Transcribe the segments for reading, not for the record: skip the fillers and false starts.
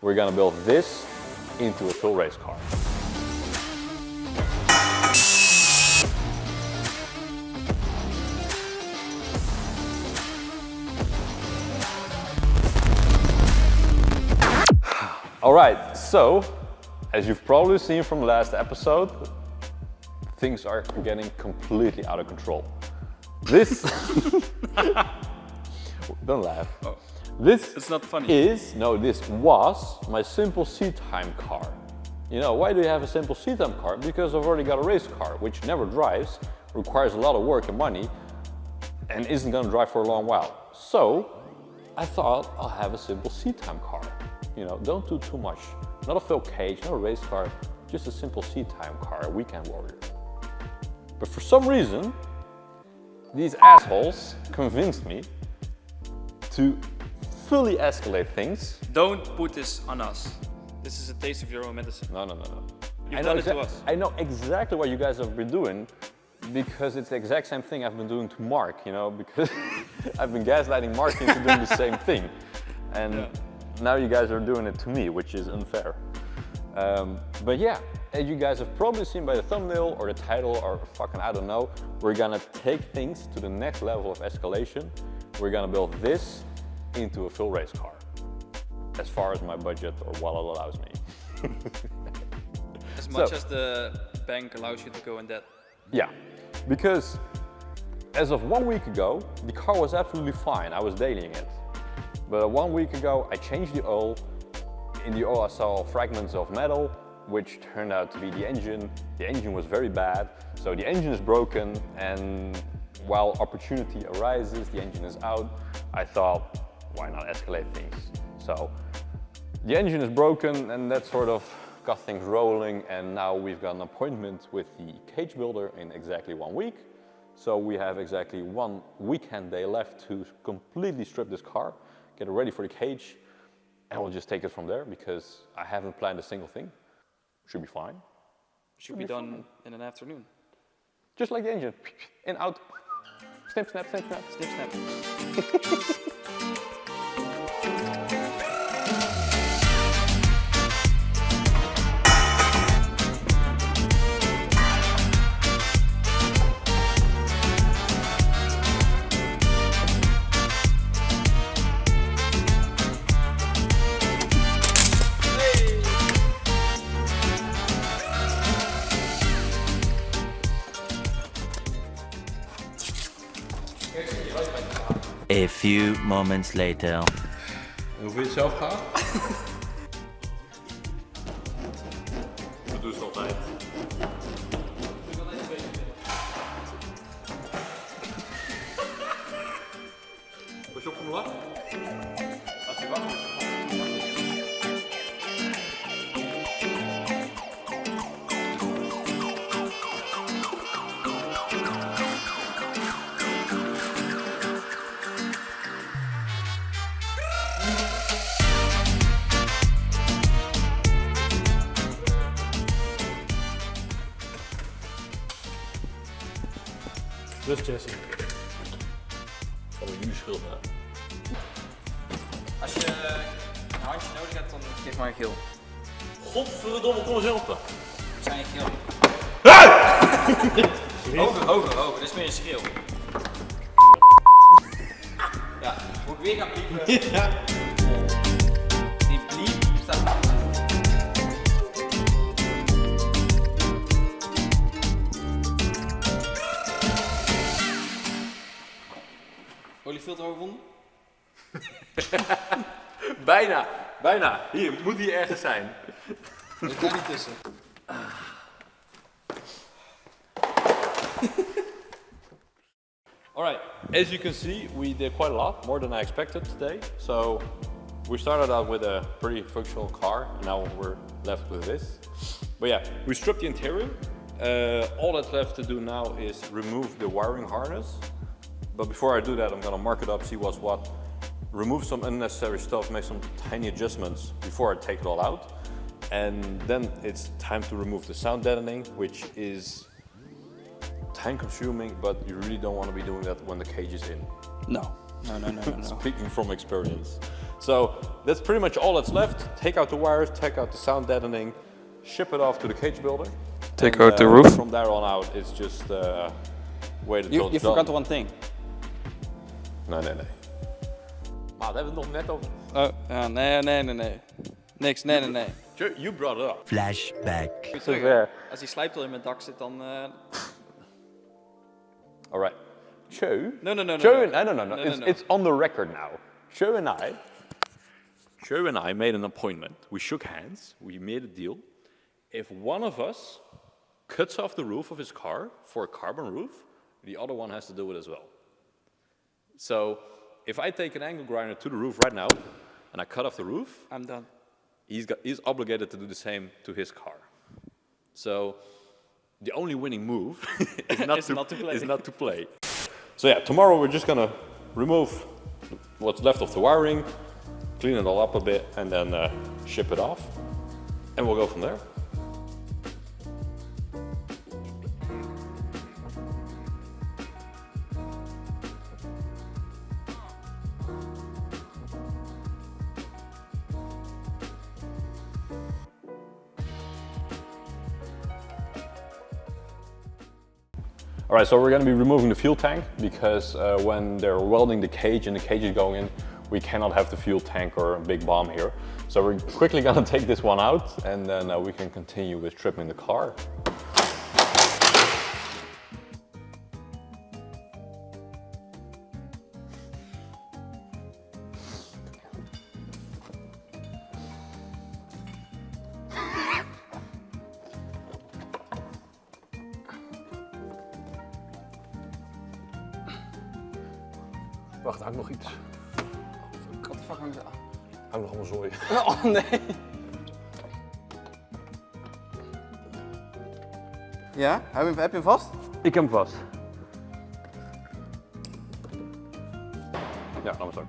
we're gonna build this into a full race car. All right, so as you've probably seen from the last episode, things are getting completely out of control. This, don't laugh. Oh. This It's not funny. this was my simple seat time car. You know, why do you have a simple seat time car? Because I've already got a race car, which never drives, requires a lot of work and money, and isn't gonna drive for a long while. So I thought I'll have a simple seat time car. You know, don't do too much. Not a full cage, not a race car, just a simple seat time car, a weekend warrior. But for some reason, these assholes convinced me to fully escalate things. Don't put this on us. This is a taste of your own medicine. No. You've done it to us. I know exactly what you guys have been doing because it's the exact same thing I've been doing to Mark, you know, because I've been gaslighting Mark into doing the same thing. And now you guys are doing it to me, which is unfair. But yeah, as you guys have probably seen by the thumbnail or the title or fucking I don't know, we're gonna take things to the next level of escalation. We're gonna build this into a full race car, as far as my budget or wallet allows me. As much as the bank allows you to go in debt. Yeah, because as of 1 week ago, the car was absolutely fine. I was dailying it. But 1 week ago, I changed the oil. In the oil, I saw fragments of metal, which turned out to be the engine. The engine was very bad. So the engine is broken, and while opportunity arises, the engine is out. I thought, why not escalate things? So the engine is broken, and that sort of got things rolling, and now we've got an appointment with the cage builder in exactly 1 week. So we have exactly 1 weekend day left to completely strip this car, get it ready for the cage, and we'll just take it from there because I haven't planned a single thing. Should be fine. Should be done in an afternoon. Just like the engine, in, out, snip, snap, snip, snap. Snip, snap. A few moments later. Hoe vind je het zelf gaan? Dat doen ze altijd. Was je op van de lach? Als je wacht. Dus Jesse. Van jullie schuld, hè? Als je een handje nodig hebt, dan geef maar een geel. Godverdomme, kom eens helpen. We zijn een geel. Hoger. Dit is meer een schreeuw. Ja, moet ik weer gaan piepen? Ja. Die bliep staat. Oliefilter overwonnen? Bijna. Hier, moet hier ergens zijn. Er zit daar niet tussen. Alright, as you can see, we did quite a lot, more than I expected today. So we started out with a pretty functional car, and now we're left with this. But yeah, we stripped the interior. All that's left to do now is remove the wiring harness. But before I do that, I'm gonna mark it up, see what's what, remove some unnecessary stuff, make some tiny adjustments before I take it all out. And then it's time to remove the sound deadening, which is time consuming, but you really don't want to be doing that when the cage is in. No. Speaking from experience. So that's pretty much all that's left. Take out the wires, take out the sound deadening, ship it off to the cage builder. Take out the roof. From there on out, it's just wait until You it's done. forgot one thing. Nee. Maar we hebben het nog net over. Oh, ja, nee. Niks, nee. You brought it up. Flashback. Als die slijptol in mijn dak zit, dan... All right. Joe. No. It's on the record now. Joe and I made an appointment. We shook hands. We made a deal. If one of us cuts off the roof of his car for a carbon roof, the other one has to do it as well. So if I take an angle grinder to the roof right now and I cut off the roof, I'm done. he's obligated to do the same to his car. So the only winning move is not to play. So yeah, tomorrow we're just gonna remove what's left of the wiring, clean it all up a bit, and then ship it off, and we'll go from there. All right, so we're going to be removing the fuel tank because when they're welding the cage and the cage is going in, we cannot have the fuel tank or a big bomb here. So we're quickly going to take this one out and then we can continue with stripping the car. Wacht, hang nog iets. Wat de fuck hangt er aan? Hang nog allemaal zooi. Oh nee. Ja, heb je hem vast? Ik heb hem vast. Ja, laat maar zo.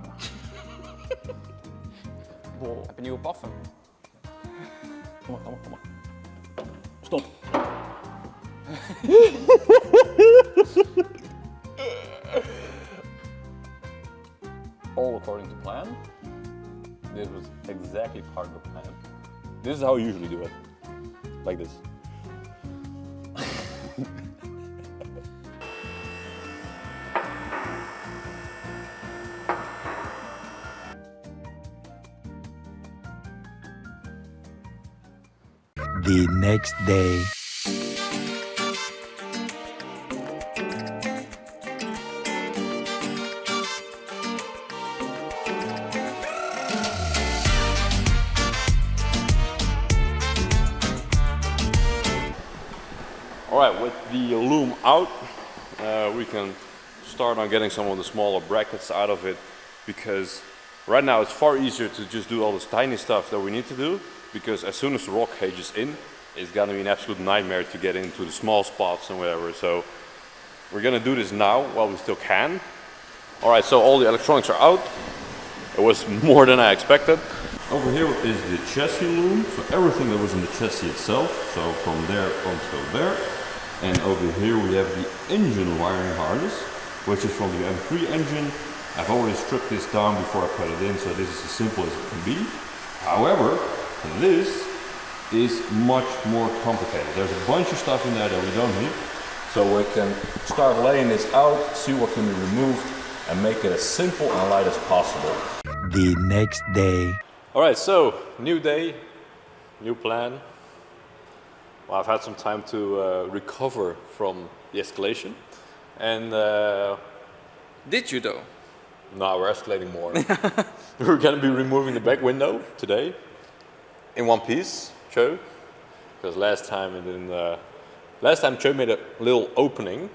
Heb je nieuwe paffen? Kom maar. Stop. All according to plan. This was exactly part of the plan. This is how I usually do it. Like this. The next day. Alright, with the loom out, we can start on getting some of the smaller brackets out of it, because right now it's far easier to just do all this tiny stuff that we need to do, because as soon as the roll cage is in, it's gonna be an absolute nightmare to get into the small spots and whatever. So we're gonna do this now while we still can. Alright, so all the electronics are out. It was more than I expected. Over here is the chassis loom, so everything that was in the chassis itself, so from there onto there. And over here we have the engine wiring harness, which is from the M3 engine. I've already stripped this down before I put it in, so this is as simple as it can be. However, this is much more complicated. There's a bunch of stuff in there that we don't need. So we can start laying this out, see what can be removed, and make it as simple and light as possible. The next day. Alright, so new day, new plan. Well, I've had some time to recover from the escalation. And Did you though? now we're escalating more. We're going to be removing the back window today in one piece, Joe. Because last time Joe made a little opening,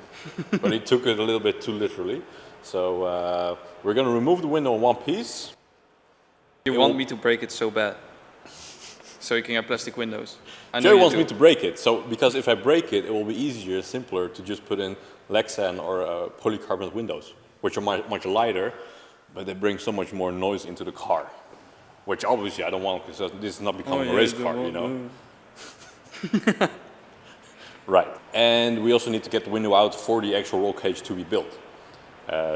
but he took it a little bit too literally. So we're going to remove the window in one piece. You want me to break it so bad? So you can have plastic windows. I know Joe you wants do. me to break it, so because if I break it, it will be easier, simpler to just put in Lexan or polycarbonate windows, which are much lighter, but they bring so much more noise into the car, which obviously I don't want because this is not becoming a race car, you know. Right, and we also need to get the window out for the actual roll cage to be built.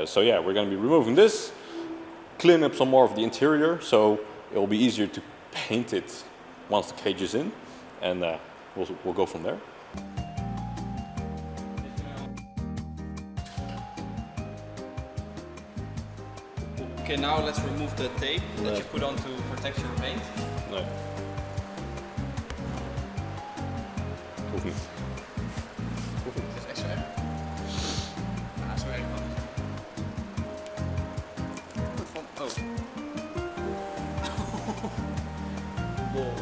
So yeah, we're going to be removing this, clean up some more of the interior, so it will be easier to paint it once the cage is in, and we'll go from there. Okay, now let's remove the tape that you put on to protect your paint. Nee. Hoeft niet. Het is echt zo erg. Ja, zo erg wel. Oh.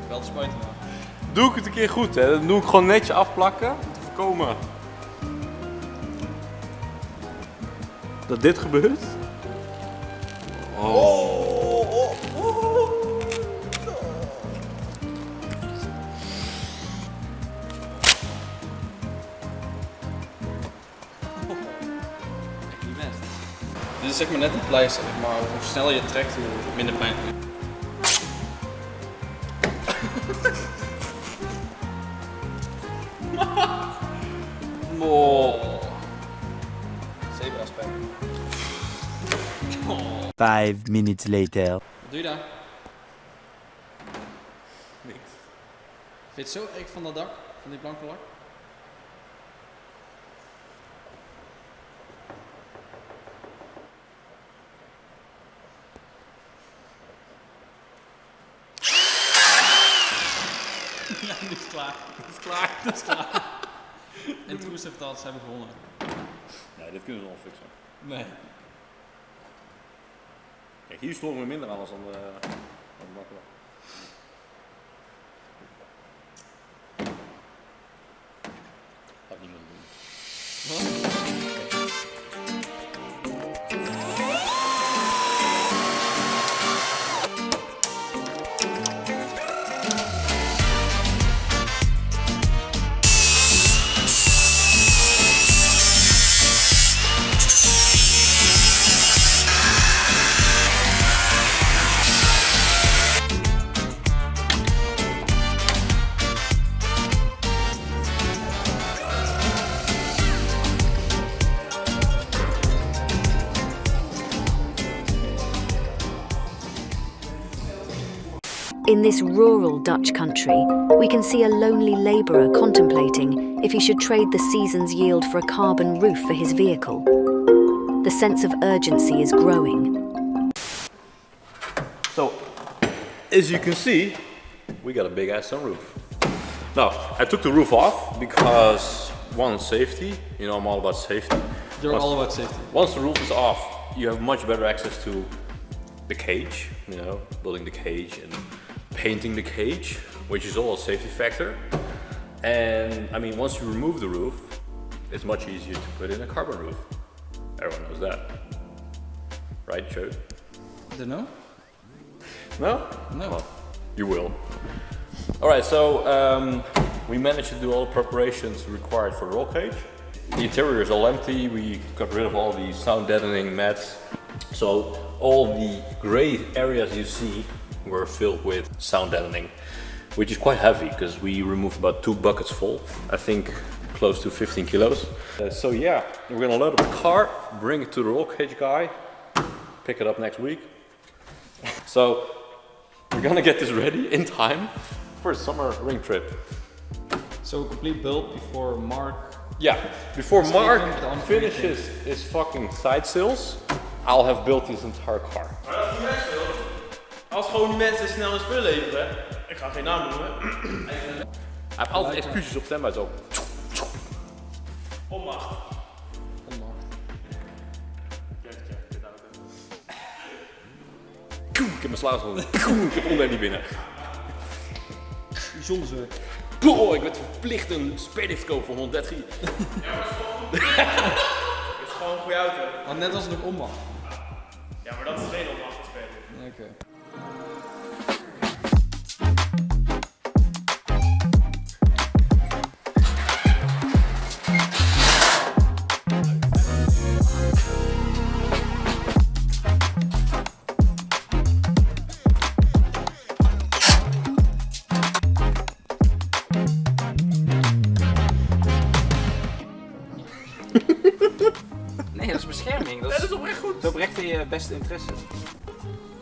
Wel te spuiten maar. Doe ik het een keer goed, hè? Dan doe ik gewoon netjes afplakken om te voorkomen dat dit gebeurt. Dit is zeg maar net een pleister, maar hoe sneller je trekt, hoe minder pijn het doet. Zebraspek. 5 minutes later. Wat doe je daar? Niks. Vind je het zo erg van dat dak, van die blanke lak? Ja, nu is het klaar. Het is klaar. Het is klaar. En Troes heeft al, ze hebben gewonnen. Nee, dit kunnen ze nog fixen. Nee. Kijk, hier storen we minder aan dan de makkelijk. Gaat niemand doen. Wat? In this rural Dutch country, we can see a lonely labourer contemplating if he should trade the season's yield for a carbon roof for his vehicle. The sense of urgency is growing. So, as you can see, we got a big ass sunroof. Now, I took the roof off because one, safety. You know, I'm all about safety. You're all about safety. Once the roof is off, you have much better access to the cage, you know, building the cage and painting the cage, which is all a safety factor. And I mean, once you remove the roof, it's much easier to put in a carbon roof. Everyone knows that. Right, Joe? Don't know? No? No. Well, you will. Alright, so we managed to do all the preparations required for the roll cage. The interior is all empty, we got rid of all the sound deadening mats. So all the gray areas you see were filled with sound deadening, which is quite heavy because we removed about 2 buckets full, I think close to 15 kilos. So yeah, we're gonna load up the car, bring it to the roll cage guy, pick it up next week. So we're gonna get this ready in time for a summer ring trip. So a complete build before Mark. Yeah, before So Mark even with finishes his fucking side sills, I'll have built this entire car. Maar dat is niet best wel. Als gewoon die mensen snel een spul leveren, ik ga geen naam noemen. Hij heeft altijd excuses op stembaar zo. Onmacht. Ik heb mijn slaapsel. Ik heb onder niet binnen. Bijzonder zo. Oh, ik werd verplicht een spediscoop voor 130. Het is gewoon een goede auto. Maar net als het ook om mag. Ja, maar dat is geen onmacht van spelen. Oké. Nee, dat is bescherming. Dat is oprecht goed. heb oprecht in je beste interesse.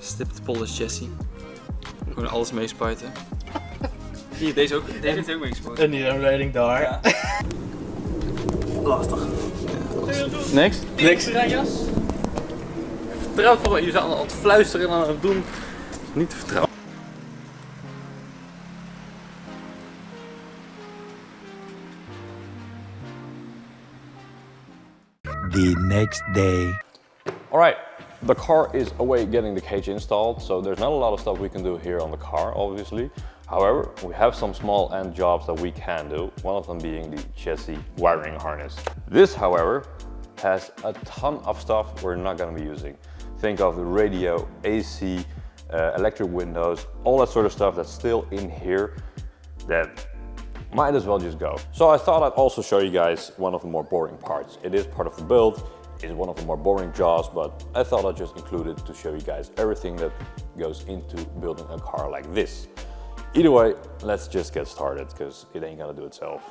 Stipt polished chassis. Gewoon alles meespuiten. Hier, deze heeft ook meegespoten. En die aanleiding daar. Ja. Lastig. Niks? Niks. Jas. Vertrouw voor me. Je zou aan het fluisteren en aan het doen. Niet te vertrouwen. The next day. Alright, the car is away getting the cage installed, so there's not a lot of stuff we can do here on the car, obviously. However, we have some small end jobs that we can do, one of them being the chassis wiring harness. This, however, has a ton of stuff we're not going to be using. Think of the radio, AC, electric windows, all that sort of stuff that's still in here that might as well just go. So I thought I'd also show you guys one of the more boring parts. It is part of the build, it's one of the more boring jobs, but I thought I'd just include it to show you guys everything that goes into building a car like this. Either way, let's just get started, because it ain't gonna do itself.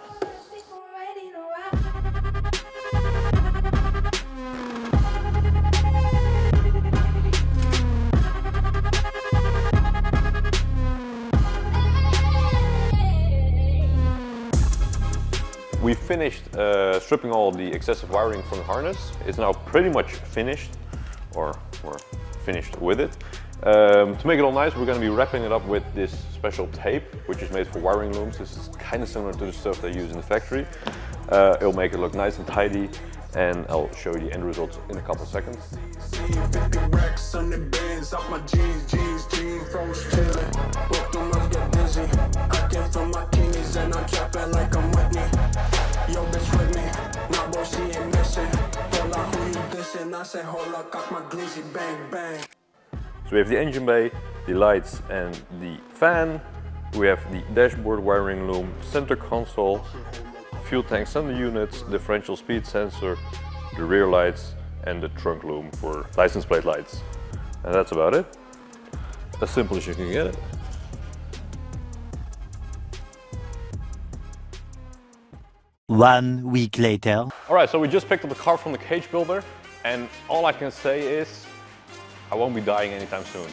We finished stripping all the excessive wiring from the harness. It's now pretty much finished, or we're finished with it. To make it all nice, we're going to be wrapping it up with this special tape, which is made for wiring looms. This is kind of similar to the stuff they use in the factory. It'll make it look nice and tidy, and I'll show you the end results in a couple seconds. So we have the engine bay, the lights and the fan. We have the dashboard wiring loom, center console, fuel tank sender units, differential speed sensor, the rear lights and the trunk loom for license plate lights. And that's about it. As simple as you can get it. One week later. Alright, so we just picked up the car from the cage builder, and all I can say is I won't be dying anytime soon.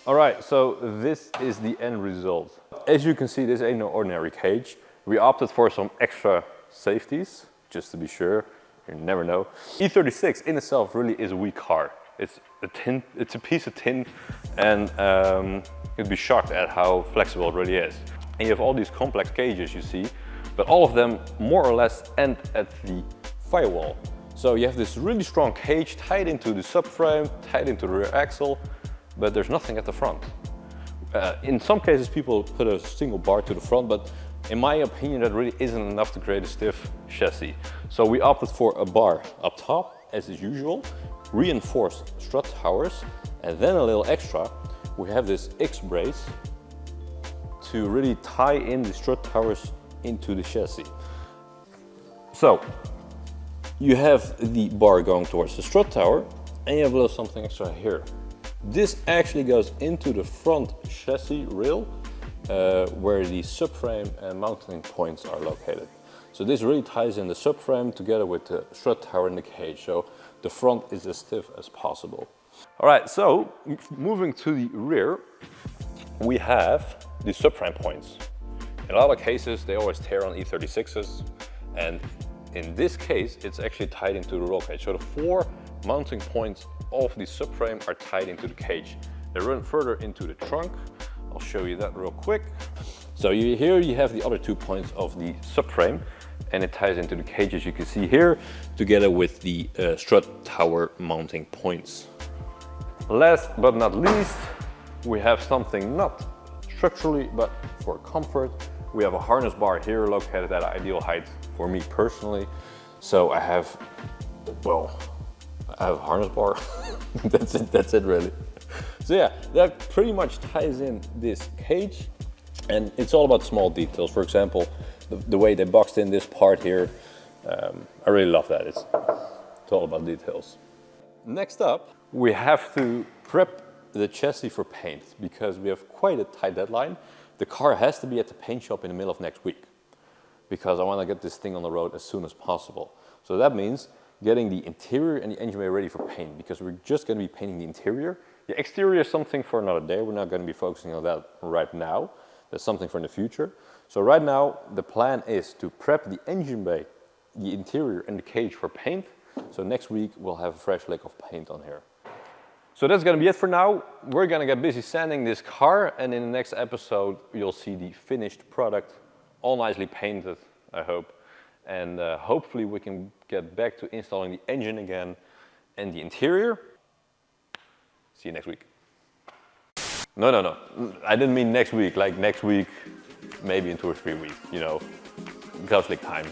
Alright, so this is the end result. As you can see, this ain't no ordinary cage. We opted for some extra safeties, just to be sure, you never know. E36 in itself really is a weak car. It's a piece of tin, and you'd be shocked at how flexible it really is. And you have all these complex cages you see, but all of them more or less end at the firewall. So you have this really strong cage tied into the subframe, tied into the rear axle, but there's nothing at the front. In some cases people put a single bar to the front, but in my opinion that really isn't enough to create a stiff chassis. So we opted for a bar up top, as is usual, reinforced strut towers, and then a little extra, we have this X-brace to really tie in the strut towers into the chassis. So you have the bar going towards the strut tower, and you have a little something extra here. This actually goes into the front chassis rail where the subframe and mounting points are located. So this really ties in the subframe together with the strut tower and the cage, so the front is as stiff as possible. Alright, so moving to the rear, we have the subframe points. In a lot of cases they always tear on E36s, and in this case it's actually tied into the roll cage. So the four mounting points of the subframe are tied into the cage. They run further into the trunk. I'll show you that real quick. So here you have the other 2 points of the subframe, and it ties into the cage, as you can see here, together with the strut tower mounting points. Last but not least, we have something not structurally but for comfort. We have a harness bar here located at an ideal height for me personally. So I have, well, I have a harness bar. That's it really. So yeah, that pretty much ties in this cage, and it's all about small details. For example, the way they boxed in this part here, I really love that. It's all about details. Next up, we have to prep the chassis for paint because we have quite a tight deadline. The car has to be at the paint shop in the middle of next week because I want to get this thing on the road as soon as possible. So that means getting the interior and the engine bay ready for paint because we're just going to be painting the interior. The exterior is something for another day. We're not going to be focusing on that right now. That's something for the future. So right now, the plan is to prep the engine bay, the interior and the cage for paint. So next week, we'll have a fresh lick of paint on here. So that's going to be it for now. We're going to get busy sanding this car, and in the next episode, you'll see the finished product, all nicely painted, I hope. And hopefully we can get back to installing the engine again and the interior. See you next week. No. I didn't mean next week, like next week, maybe in 2 or 3 weeks, you know, GRAUSLICK time.